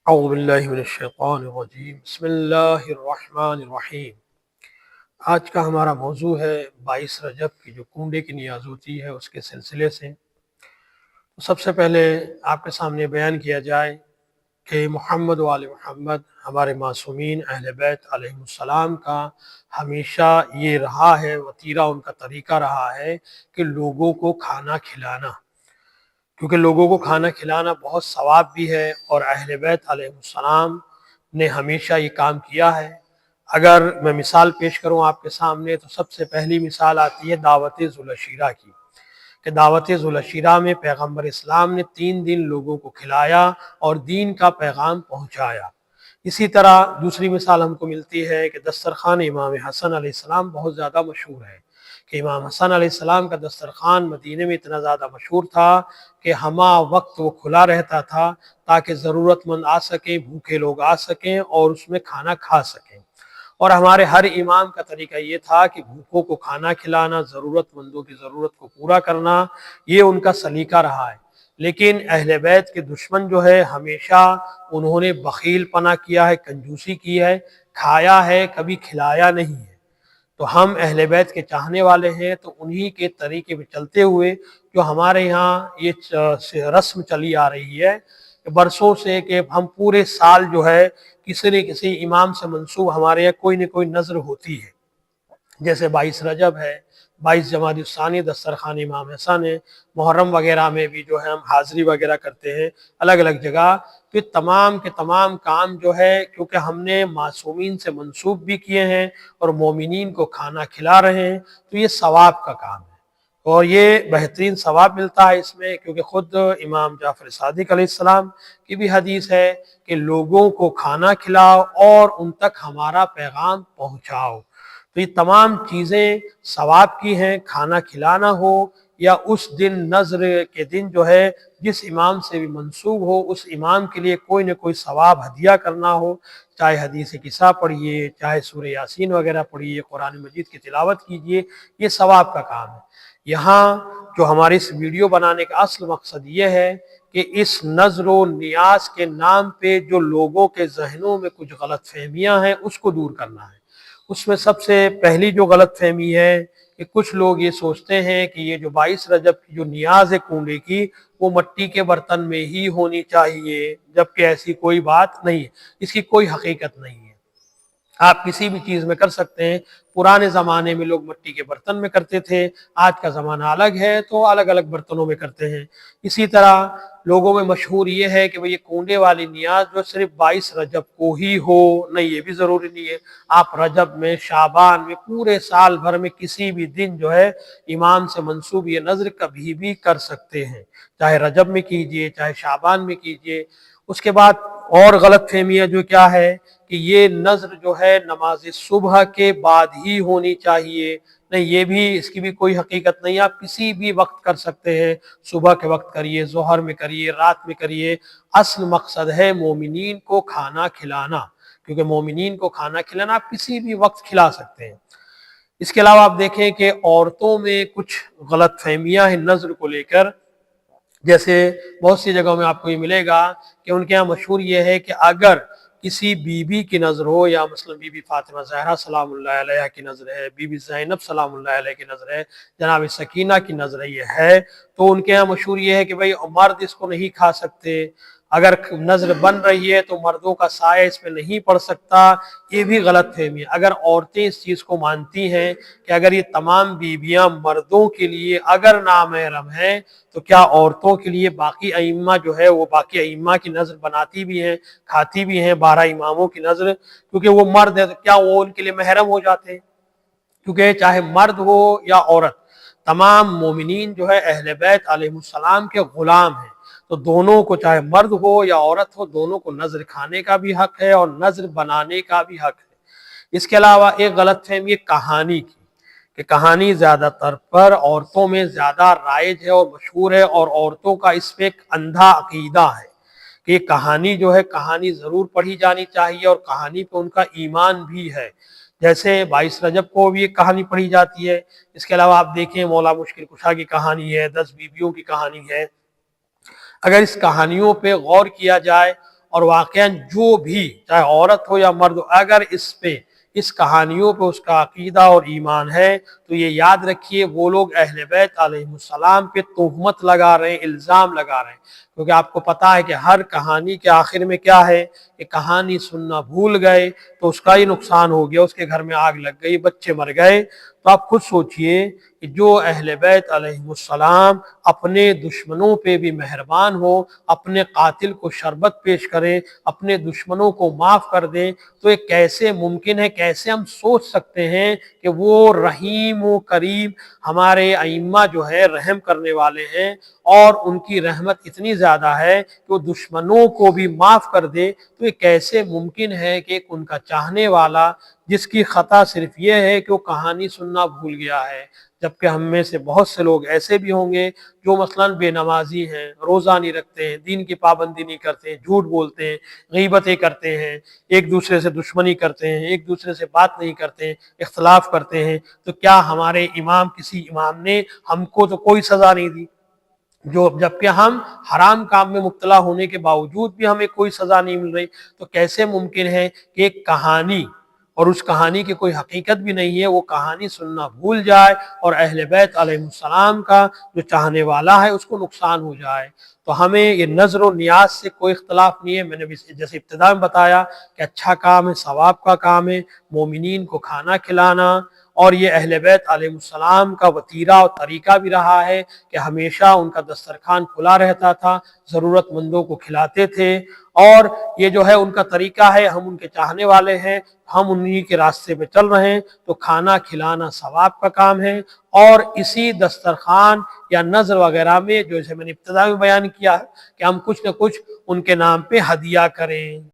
اعوذ باللہ من الشیطان الرجیم بسم اللہ الرحمن الرحیم۔ آج کا ہمارا موضوع ہے 22 رجب کی جو کنڈے کی نیاز ہوتی ہے اس کے سلسلے سے۔ تو سب سے پہلے آپ کے سامنے بیان کیا جائے کہ محمد و آل محمد ہمارے معصومین اہل بیت علیہ السلام کا ہمیشہ یہ رہا ہے، وتیرہ ان کا طریقہ رہا ہے کہ لوگوں کو کھانا کھلانا، کیونکہ لوگوں کو کھانا کھلانا بہت ثواب بھی ہے، اور اہل بیت علیہ السلام نے ہمیشہ یہ کام کیا ہے۔ اگر میں مثال پیش کروں آپ کے سامنے تو سب سے پہلی مثال آتی ہے دعوت ذوالعشیرہ کی، کہ دعوت ذوالعشیرہ میں پیغمبر اسلام نے 3 دن لوگوں کو کھلایا اور دین کا پیغام پہنچایا۔ اسی طرح دوسری مثال ہم کو ملتی ہے کہ دسترخوان امام حسن علیہ السلام بہت زیادہ مشہور ہے، کہ امام حسن علیہ السلام کا دسترخوان مدینے میں اتنا زیادہ مشہور تھا کہ ہمہ وقت وہ کھلا رہتا تھا تاکہ ضرورت مند آ سکیں، بھوکے لوگ آ سکیں اور اس میں کھانا کھا سکیں۔ اور ہمارے ہر امام کا طریقہ یہ تھا کہ بھوکوں کو کھانا کھلانا، ضرورت مندوں کی ضرورت کو پورا کرنا، یہ ان کا سلیقہ رہا ہے۔ لیکن اہل بیت کے دشمن جو ہے ہمیشہ انہوں نے بخیل پنا کیا ہے، کنجوسی کی ہے، کھایا ہے، کبھی کھلایا نہیں ہے۔ تو ہم اہل بیت کے چاہنے والے ہیں تو انہی کے طریقے پہ چلتے ہوئے جو ہمارے یہاں یہ رسم چلی آ رہی ہے برسوں سے، کہ ہم پورے سال جو ہے کسی نہ کسی امام سے منسوب ہمارے یہاں کوئی نہ کوئی نذر ہوتی ہے، جیسے 22 رجب ہے، 22 جمادی الثانی دسترخوان امام حسن ہے، محرم وغیرہ میں بھی جو ہے ہم حاضری وغیرہ کرتے ہیں الگ الگ جگہ۔ تو یہ تمام کے تمام کام جو ہے کیونکہ ہم نے معصومین سے منسوب بھی کیے ہیں اور مومنین کو کھانا کھلا رہے ہیں، تو یہ ثواب کا کام ہے، اور یہ بہترین ثواب ملتا ہے اس میں، کیونکہ خود امام جعفر صادق علیہ السلام کی بھی حدیث ہے کہ لوگوں کو کھانا کھلاؤ اور ان تک ہمارا پیغام پہنچاؤ۔ تو یہ تمام چیزیں ثواب کی ہیں، کھانا کھلانا ہو یا اس دن نذر کے دن جو ہے جس امام سے بھی منسوب ہو اس امام کے لیے کوئی نہ کوئی ثواب ہدیہ کرنا ہو، چاہے حدیث قصہ پڑھیے، چاہے سورہ یاسین وغیرہ پڑھیے، قرآن مجید کی تلاوت کیجیے، یہ ثواب کا کام ہے۔ یہاں جو ہماری اس ویڈیو بنانے کا اصل مقصد یہ ہے کہ اس نذر و نیاز کے نام پہ جو لوگوں کے ذہنوں میں کچھ غلط فہمیاں ہیں اس کو دور کرنا ہے۔ اس میں سب سے پہلی جو غلط فہمی ہے کہ کچھ لوگ یہ سوچتے ہیں کہ یہ جو 22 رجب کی جو نیاز ہے کنڈے کی، وہ مٹی کے برتن میں ہی ہونی چاہیے، جبکہ ایسی کوئی بات نہیں ہے، اس کی کوئی حقیقت نہیں ہے۔ آپ کسی بھی چیز میں کر سکتے ہیں۔ پرانے زمانے میں لوگ مٹی کے برتن میں کرتے تھے، آج کا زمانہ الگ ہے تو الگ الگ برتنوں میں کرتے ہیں۔ اسی طرح لوگوں میں مشہور یہ ہے کہ یہ کنڈے والی نیاز جو صرف 22 رجب کو ہی ہو، نہیں، یہ بھی ضروری نہیں ہے۔ آپ رجب میں، شعبان میں، پورے سال بھر میں کسی بھی دن جو ہے امام سے منسوب یہ نذر کبھی بھی کر سکتے ہیں، چاہے رجب میں کیجئے، چاہے شعبان میں کیجئے۔ اس کے بعد اور غلط فہمیاں جو کیا ہے کہ یہ نذر جو ہے نماز صبح کے بعد ہی ہونی چاہیے، نہیں، یہ بھی، اس کی بھی کوئی حقیقت نہیں ہے۔ آپ کسی بھی وقت کر سکتے ہیں، صبح کے وقت کریے، ظہر میں کریے، رات میں کریے۔ اصل مقصد ہے مومنین کو کھانا کھلانا، کیونکہ مومنین کو کھانا کھلانا آپ کسی بھی وقت کھلا سکتے ہیں۔ اس کے علاوہ آپ دیکھیں کہ عورتوں میں کچھ غلط فہمیاں ہیں نذر کو لے کر، جیسے بہت سی جگہوں میں آپ کو یہ ملے گا کہ ان کے ہاں مشہور یہ ہے کہ اگر کسی بی بی کی نظر ہو، یا مثلا بی بی فاطمہ زہرا سلام اللہ علیہ کی نظر ہے، بی بی زینب سلام اللہ علیہ کی نظر ہے، جناب سکینہ کی نظر یہ ہے، تو ان کے ہاں مشہور یہ ہے کہ بھئی مرد اس کو نہیں کھا سکتے، اگر نظر بن رہی ہے تو مردوں کا سایہ اس پہ نہیں پڑ سکتا۔ یہ بھی غلط فہمی ہے۔ اگر عورتیں اس چیز کو مانتی ہیں کہ اگر یہ تمام بیویاں مردوں کے لیے اگر نامحرم ہیں تو کیا عورتوں کے لیے باقی ائمہ جو ہے وہ باقی ائمہ کی نظر بناتی بھی ہیں، کھاتی بھی ہیں، 12 اماموں کی نظر، کیونکہ وہ مرد ہے تو کیا وہ ان کے لیے محرم ہو جاتے ہیں؟ کیونکہ چاہے مرد ہو یا عورت، تمام مومنین جو ہے اہل بیت علیہ السلام کے غلام ہیں، تو دونوں کو، چاہے مرد ہو یا عورت ہو، دونوں کو نذر کھانے کا بھی حق ہے اور نذر بنانے کا بھی حق ہے۔ اس کے علاوہ ایک غلط فہمی ہے کہانی کی، کہ کہانی زیادہ تر پر عورتوں میں زیادہ رائج ہے اور مشہور ہے، اور عورتوں کا اس پہ ایک اندھا عقیدہ ہے کہ یہ کہانی جو ہے، کہانی ضرور پڑھی جانی چاہیے، اور کہانی پہ ان کا ایمان بھی ہے۔ جیسے 22 رجب کو بھی ایک کہانی پڑھی جاتی ہے۔ اس کے علاوہ آپ دیکھیں مولا مشکل کشا کی کہانی ہے، 10 بیویوں کی کہانی ہے۔ اگر اس کہانیوں پہ غور کیا جائے اور واقعاً جو بھی چاہے عورت ہو یا مرد ہو اگر اس کہانیوں پہ اس کا عقیدہ اور ایمان ہے تو یہ یاد رکھیے وہ لوگ اہل بیت علیہ السلام پہ تہمت لگا رہے ہیں، الزام لگا رہے ہیں، کیونکہ آپ کو پتا ہے کہ ہر کہانی کے آخر میں کیا ہے کہ کہانی سننا بھول گئے تو اس کا ہی نقصان ہو گیا، اس کے گھر میں آگ لگ گئی، بچے مر گئے۔ تو آپ خود سوچئے کہ جو اہل بیت علیہ السلام اپنے دشمنوں پہ بھی مہربان ہو، اپنے قاتل کو شربت پیش کریں، اپنے دشمنوں کو معاف کر دیں، تو یہ کیسے ممکن ہے، کیسے ہم سوچ سکتے ہیں کہ وہ رحیم و کریم ہمارے ائمہ جو ہے رحم کرنے والے ہیں اور ان کی رحمت اتنی زیادہ ہے کہ وہ دشمنوں کو بھی معاف کر دے، تو یہ کیسے ممکن ہے کہ ان کا چاہنے والا جس کی خطا صرف یہ ہے کہ وہ کہانی سننا بھول گیا ہے، جبکہ ہم میں سے بہت سے لوگ ایسے بھی ہوں گے جو مثلاً بے نمازی ہیں، روزہ نہیں رکھتے ہیں، دین کی پابندی نہیں کرتے ہیں، جھوٹ بولتے ہیں، غیبتیں کرتے ہیں، ایک دوسرے سے دشمنی کرتے ہیں، ایک دوسرے سے بات نہیں کرتے ہیں، اختلاف کرتے ہیں، تو کیا ہمارے کسی امام نے ہم کو تو کوئی سزا نہیں دی؟ جبکہ ہم حرام کام میں مبتلا ہونے کے باوجود بھی ہمیں کوئی سزا نہیں مل رہی، تو کیسے ممکن ہے کہ ایک کہانی اور اس کہانی کی کوئی حقیقت بھی نہیں ہے وہ کہانی سننا بھول جائے اور اہل بیت علیہ السلام کا جو چاہنے والا ہے اس کو نقصان ہو جائے؟ تو ہمیں یہ نظر و نیاز سے کوئی اختلاف نہیں ہے، میں نے جیسے ابتدا میں بتایا کہ اچھا کام ہے، ثواب کا کام ہے مومنین کو کھانا کھلانا، اور یہ اہل بیت علیہ السلام کا وتیرہ اور طریقہ بھی رہا ہے کہ ہمیشہ ان کا دسترخوان کھلا رہتا تھا، ضرورت مندوں کو کھلاتے تھے، اور یہ جو ہے ان کا طریقہ ہے، ہم ان کے چاہنے والے ہیں، ہم انہی کے راستے پہ چل رہے ہیں، تو کھانا کھلانا ثواب کا کام ہے، اور اسی دسترخوان یا نذر وغیرہ میں جو جیسے میں نے ابتدا میں بیان کیا کہ ہم کچھ نہ کچھ ان کے نام پہ ہدیہ کریں۔